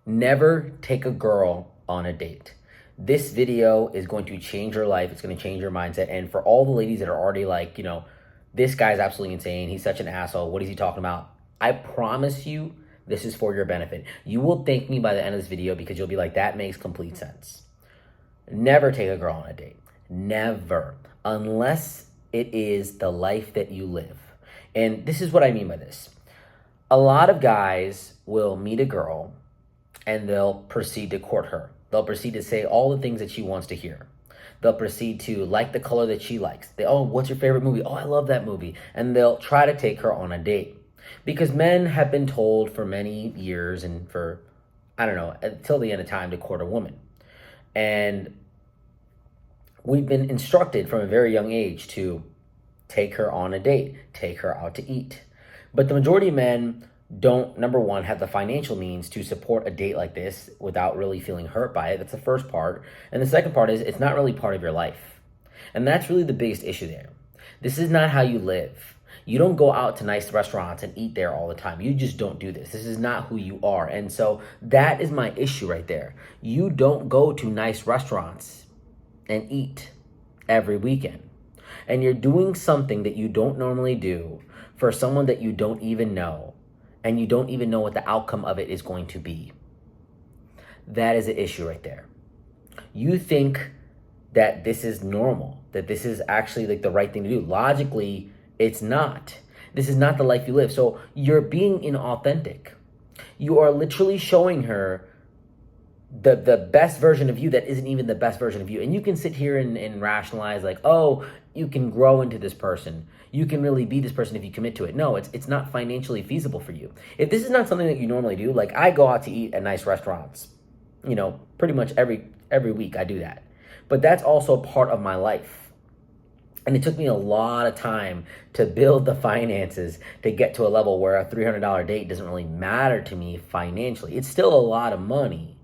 Never take a girl on a date. This video is going to change your life. It's going to change your mindset. And for all the ladies that are already like, this guy's absolutely insane. He's such an asshole. What is he talking about? I promise you, this is for your benefit. You will thank me by the end of this video because you'll be like, that makes complete sense. Never take a girl on a date. Never. Unless it is the life that you live. And this is what I mean by this. A lot of guys will meet a girl and they'll proceed to court her. They'll proceed to say all the things that she wants to hear. They'll proceed to like the color that she likes. What's your favorite movie? Oh, I love that movie. And they'll try to take her on a date. Because men have been told for many years and for, until the end of time to court a woman. And we've been instructed from a very young age to take her on a date, take her out to eat. But the majority of men don't, number one, have the financial means to support a date like this without really feeling hurt by it. That's the first part. And the second part is it's not really part of your life. And that's really the biggest issue there. This is not how you live. You don't go out to nice restaurants and eat there all the time. You just don't do this. This is not who you are. And so that is my issue right there. You don't go to nice restaurants and eat every weekend. And you're doing something that you don't normally do for someone that you don't even know. And you don't even know what the outcome of it is going to be. That is an issue right there. You think that this is normal, that this is actually like the right thing to do. Logically, it's not. This is not the life you live. So you're being inauthentic. You are literally showing her the best version of you that isn't even the best version of you. And you can sit here and rationalize like, oh, you can grow into this person. You can really be this person if you commit to it. No, it's not financially feasible for you. If this is not something that you normally do, like I go out to eat at nice restaurants, pretty much every week I do that. But that's also part of my life. And it took me a lot of time to build the finances to get to a level where a $300 date doesn't really matter to me financially. It's still a lot of money,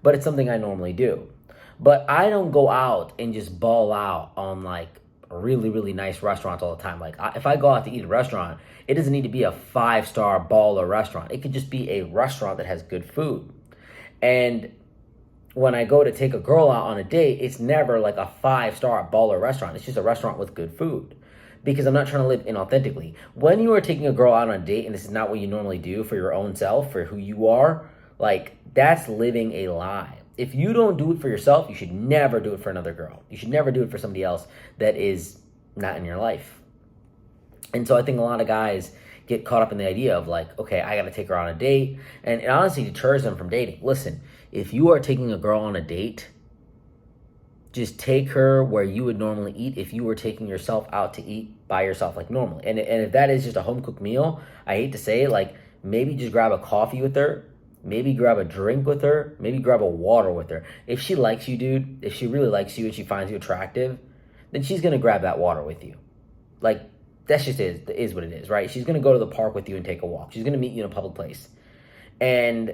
but it's something I normally do. But I don't go out and just ball out on like really, really nice restaurants all the time. Like if I go out to eat at a restaurant, it doesn't need to be a 5-star baller restaurant. It could just be a restaurant that has good food. And when I go to take a girl out on a date, it's never like a 5-star baller restaurant. It's just a restaurant with good food because I'm not trying to live inauthentically. When you are taking a girl out on a date and this is not what you normally do for your own self, for who you are, like that's living a lie. If you don't do it for yourself, you should never do it for another girl. You should never do it for somebody else that is not in your life. And so I think a lot of guys get caught up in the idea of like, okay, I got to take her on a date. And it honestly deters them from dating. Listen, if you are taking a girl on a date, just take her where you would normally eat if you were taking yourself out to eat by yourself like normally. And if that is just a home-cooked meal, I hate to say it, like maybe just grab a coffee with her. Maybe grab a drink with her. Maybe grab a water with her. If she likes you, dude, if she really likes you and she finds you attractive, then she's going to grab that water with you. Like, that's just is what it is, right? She's going to go to the park with you and take a walk. She's going to meet you in a public place. And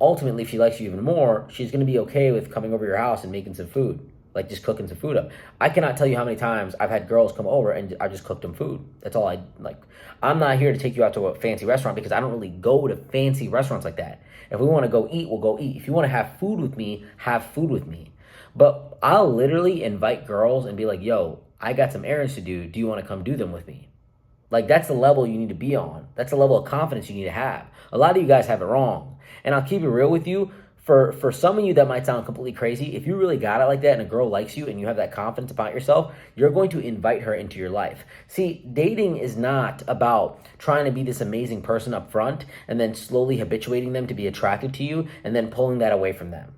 ultimately, if she likes you even more, she's going to be okay with coming over to your house and making some food. Like, just cooking some food up. I cannot tell you how many times I've had girls come over and I just cooked them food. That's all I like. I'm not here to take you out to a fancy restaurant because I don't really go to fancy restaurants like that. If we want to go eat, we'll go eat. If you want to have food with me, have food with me. But I'll literally invite girls and be like, yo, I got some errands to do. Do you want to come do them with me? Like, that's the level you need to be on. That's the level of confidence you need to have. A lot of you guys have it wrong. And I'll keep it real with you. For some of you that might sound completely crazy, if you really got it like that and a girl likes you and you have that confidence about yourself, you're going to invite her into your life. See, dating is not about trying to be this amazing person up front and then slowly habituating them to be attracted to you and then pulling that away from them.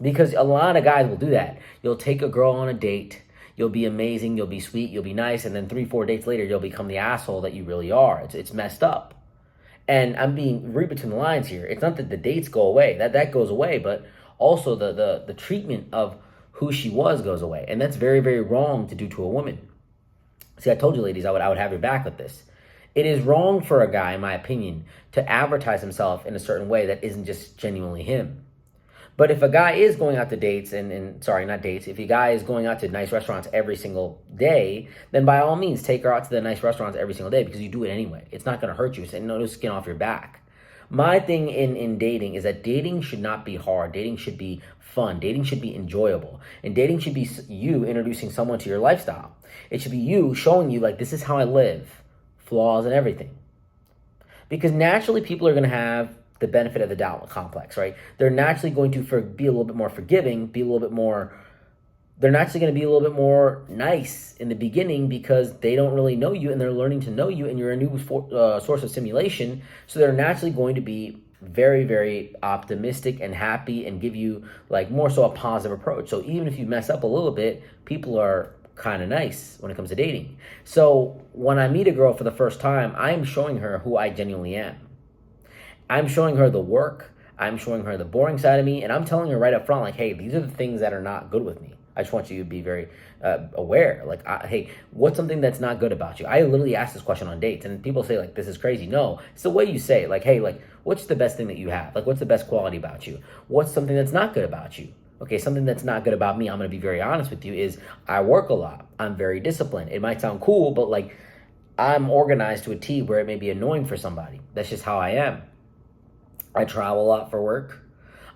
Because a lot of guys will do that. You'll take a girl on a date, you'll be amazing, you'll be sweet, you'll be nice, and then 3-4 dates later, you'll become the asshole that you really are. It's messed up. And I'm being read between the lines here. It's not that the dates go away. That goes away, but also the treatment of who she was goes away. And that's very, very wrong to do to a woman. See, I told you, ladies, I would have your back with this. It is wrong for a guy, in my opinion, to advertise himself in a certain way that isn't just genuinely him. But if a guy is going out to dates if a guy is going out to nice restaurants every single day, then by all means, take her out to the nice restaurants every single day because you do it anyway. It's not going to hurt you. It's no skin off your back. My thing in dating is that dating should not be hard. Dating should be fun. Dating should be enjoyable. And dating should be you introducing someone to your lifestyle. It should be you showing you, like, this is how I live, flaws and everything. Because naturally people are going to have the benefit of the doubt complex, right? They're naturally going to be a little bit more forgiving, they're naturally going to be a little bit more nice in the beginning because they don't really know you and they're learning to know you and you're a new source of stimulation. So they're naturally going to be very, very optimistic and happy and give you, like, more so a positive approach. So even if you mess up a little bit, people are kind of nice when it comes to dating. So when I meet a girl for the first time, I'm showing her who I genuinely am. I'm showing her the work, I'm showing her the boring side of me, and I'm telling her right up front, like, hey, these are the things that are not good with me. I just want you to be very aware. Like, hey, what's something that's not good about you? I literally ask this question on dates, and people say, like, this is crazy. No, it's the way you say it. Like, hey, like, what's the best thing that you have? Like, what's the best quality about you? What's something that's not good about you? Okay, something that's not good about me, I'm going to be very honest with you, is I work a lot. I'm very disciplined. It might sound cool, but, like, I'm organized to a T where it may be annoying for somebody. That's just how I am. I travel a lot for work.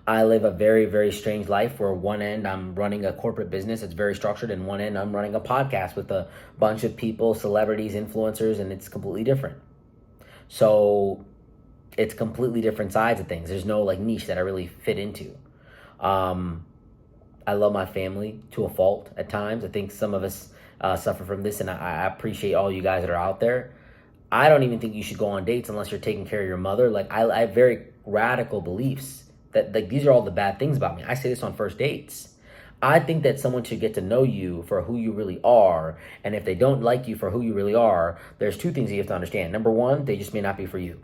I live a very, very strange life where one end I'm running a corporate business. It's very structured. And one end I'm running a podcast with a bunch of people, celebrities, influencers, and it's completely different. So it's completely different sides of things. There's no, like, niche that I really fit into. I love my family to a fault at times. I think some of us suffer from this, and I appreciate all you guys that are out there. I don't even think you should go on dates unless you're taking care of your mother. Like, I have very radical beliefs that, like, these are all the bad things about me. I say this on first dates. I think that someone should get to know you for who you really are. And if they don't like you for who you really are, there's two things you have to understand. Number one, they just may not be for you.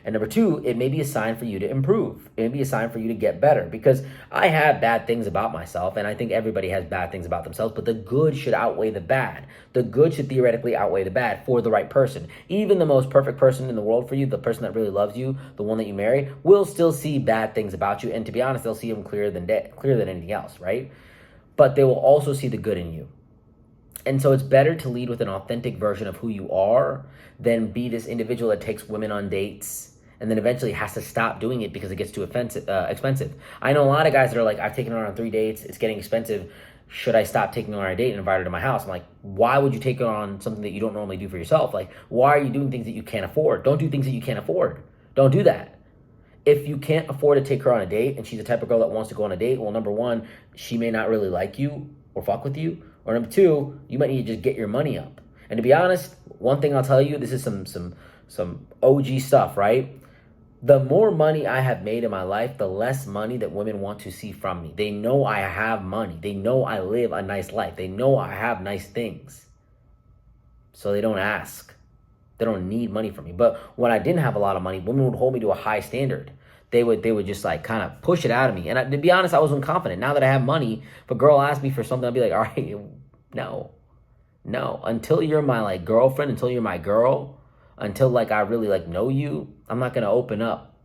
And number two, it may be a sign for you to improve. It may be a sign for you to get better, because I have bad things about myself, and I think everybody has bad things about themselves, but the good should outweigh the bad. The good should theoretically outweigh the bad for the right person. Even the most perfect person in the world for you, the person that really loves you, the one that you marry, will still see bad things about you. And to be honest, they'll see them clearer than anything else, right? But they will also see the good in you. And so it's better to lead with an authentic version of who you are than be this individual that takes women on dates and then eventually has to stop doing it because it gets too expensive. I know a lot of guys that are like, I've taken her on 3 dates, it's getting expensive. Should I stop taking her on a date and invite her to my house? I'm like, why would you take her on something that you don't normally do for yourself? Like, why are you doing things that you can't afford? Don't do things that you can't afford. Don't do that. If you can't afford to take her on a date and she's the type of girl that wants to go on a date, well, number one, she may not really like you or fuck with you. Or number two, you might need to just get your money up. And to be honest, one thing I'll tell you, this is some OG stuff, right? The more money I have made in my life, the less money that women want to see from me. They know I have money. They know I live a nice life. They know I have nice things. So they don't ask. They don't need money from me. But when I didn't have a lot of money, women would hold me to a high standard. They would just, like, kind of push it out of me. And to be honest, I wasn't confident. Now that I have money, if a girl asks me for something, I'll be like, all right, no. Until you're my, like, girlfriend, until you're my girl, until, like, I really, like, know you, I'm not going to open up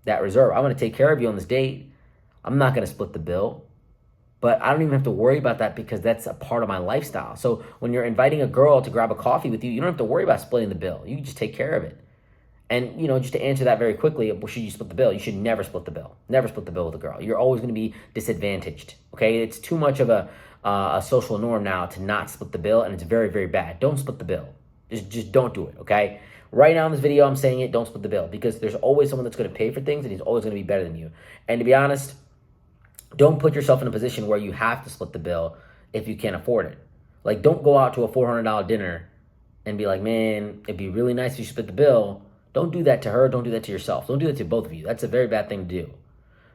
that reserve. I'm going to take care of you on this date. I'm not going to split the bill. But I don't even have to worry about that because that's a part of my lifestyle. So when you're inviting a girl to grab a coffee with you, you don't have to worry about splitting the bill. You just take care of it. And, you know, just to answer that very quickly, should you split the bill? You should never split the bill. Never split the bill with a girl. You're always going to be disadvantaged, okay? It's too much of a social norm now to not split the bill, and it's very, very bad. Don't split the bill. Just don't do it, okay? Right now in this video, I'm saying it, don't split the bill, because there's always someone that's going to pay for things, and he's always going to be better than you. And to be honest, don't put yourself in a position where you have to split the bill if you can't afford it. Like, don't go out to a $400 dinner and be like, man, it'd be really nice if you split the bill. Don't do that to her. Don't do that to yourself. Don't do that to both of you. That's a very bad thing to do.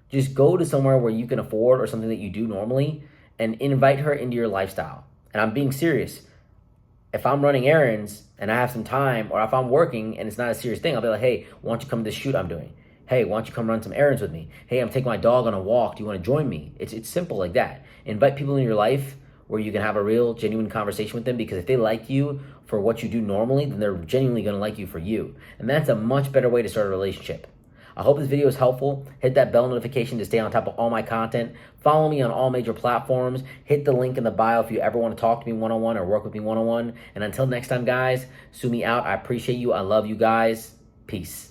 Just go to somewhere where you can afford, or something that you do normally, and invite her into your lifestyle. And I'm being serious. If I'm running errands and I have some time, or if I'm working and it's not a serious thing, I'll be like, hey, why don't you come to this shoot I'm doing? Hey, why don't you come run some errands with me? Hey, I'm taking my dog on a walk. Do you want to join me? It's simple like that. Invite people in your life where you can have a real, genuine conversation with them, because if they like you for what you do normally, then they're genuinely going to like you for you. And that's a much better way to start a relationship. I hope this video is helpful. Hit that bell notification to stay on top of all my content. Follow me on all major platforms. Hit the link in the bio if you ever want to talk to me one-on-one or work with me one-on-one. And until next time, guys, Sumi out. I appreciate you. I love you guys. Peace.